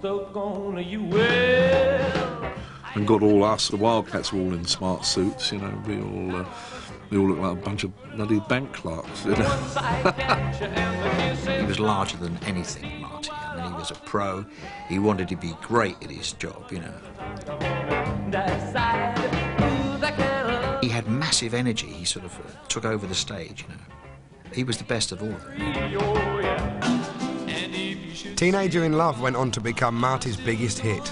stuck on you well. And got all us, the Wildcats were all in smart suits, you know, we all looked like a bunch of bloody bank clerks, you know. He was larger than anything, Marty. I mean, he was a pro. He wanted to be great at his job, you know. He had massive energy. He sort of took over the stage, you know. He was the best of all of them. Teenager in Love went on to become Marty's biggest hit.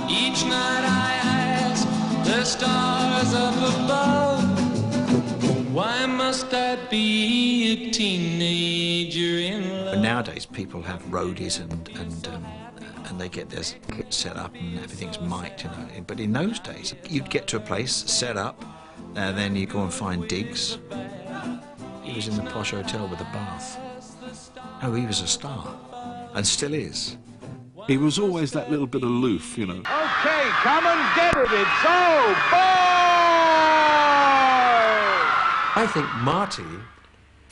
Each night I ask the stars up above, why must I be a teenager in love? But nowadays people have roadies and they get their kit set up and everything's mic'd, you know. But in those days, you'd get to a place, set up, and then you go and find digs. He was in the posh hotel with a bath. Oh, he was a star, and still is. He was always that little bit aloof, you know. Okay, come and get it. It's so boy! I think Marty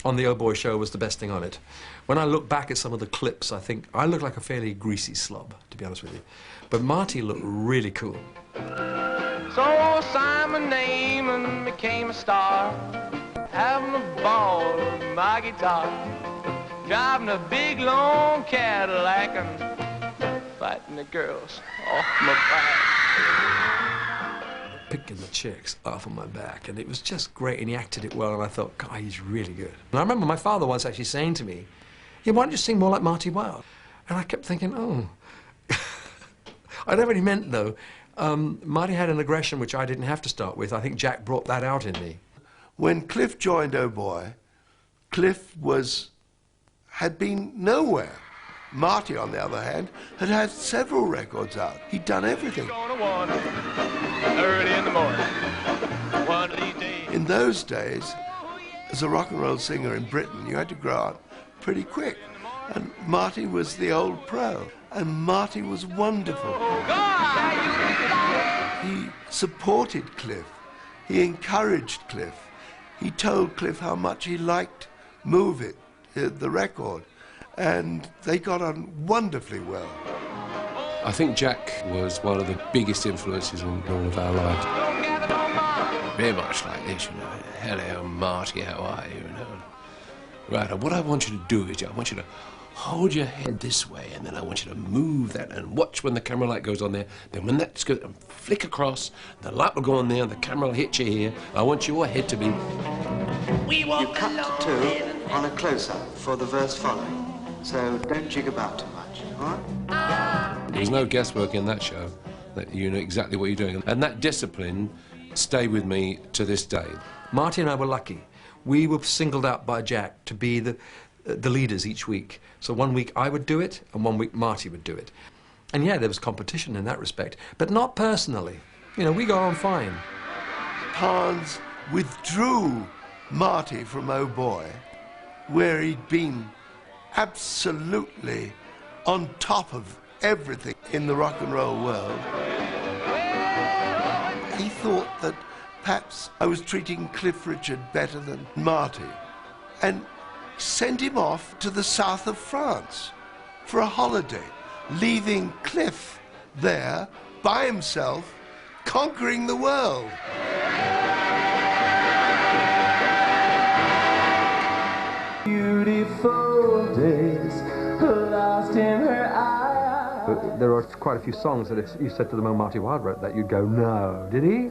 on the Oh Boy show was the best thing on it. When I look back at some of the clips, I think I look like a fairly greasy slob, to be honest with you. But Marty looked really cool. So Simon Naaman became a star, having a ball with my guitar, driving a big long Cadillac and fighting the girls off my back. Picking the chicks off of my back, and it was just great, and he acted it well, and I thought, God, he's really good. And I remember my father once actually saying to me, yeah, why don't you sing more like Marty Wlde? And I kept thinking, oh. I know what he meant, though. Marty had an aggression which I didn't have to start with. I think Jack brought that out in me. When Cliff joined Oh Boy, Cliff had been nowhere. Marty, on the other hand, had had several records out. He'd done everything. Early in the morning, one of these days. In those days, as a rock and roll singer in Britain, you had to grow up pretty quick. And Marty was the old pro. And Marty was wonderful. He supported Cliff. He encouraged Cliff. He told Cliff how much he liked Move It, the record. And they got on wonderfly well. I think Jack was one of the biggest influences in all of our lives. Very much like this, you know. Hello, Marty, how are you? You know. Right, and what I want you to do is I want you to hold your head this way, and then I want you to move that and watch when the camera light goes on there. Then when that's good, and flick across, the light will go on there, and the camera will hit you here. I want your head to be... You cut to two on a close-up for the verse following. So don't jig about too much, all right? There's no guesswork in that show. That you know exactly what you're doing. And that discipline stayed with me to this day. Marty and I were lucky. We were singled out by Jack to be the leaders each week. So one week I would do it, and one week Marty would do it. And yeah, there was competition in that respect, but not personally. You know, we got on fine. Hans withdrew Marty from Oh Boy, where he'd been absolutely on top of everything in the rock and roll world. He thought that perhaps I was treating Cliff Richard better than Marty, and sent him off to the south of France for a holiday, leaving Cliff there by himself, conquering the world. Beautiful days lost in her eyes. But there are quite a few songs that if you said to them, oh, Marty Wlde wrote that, you'd go, no, did he?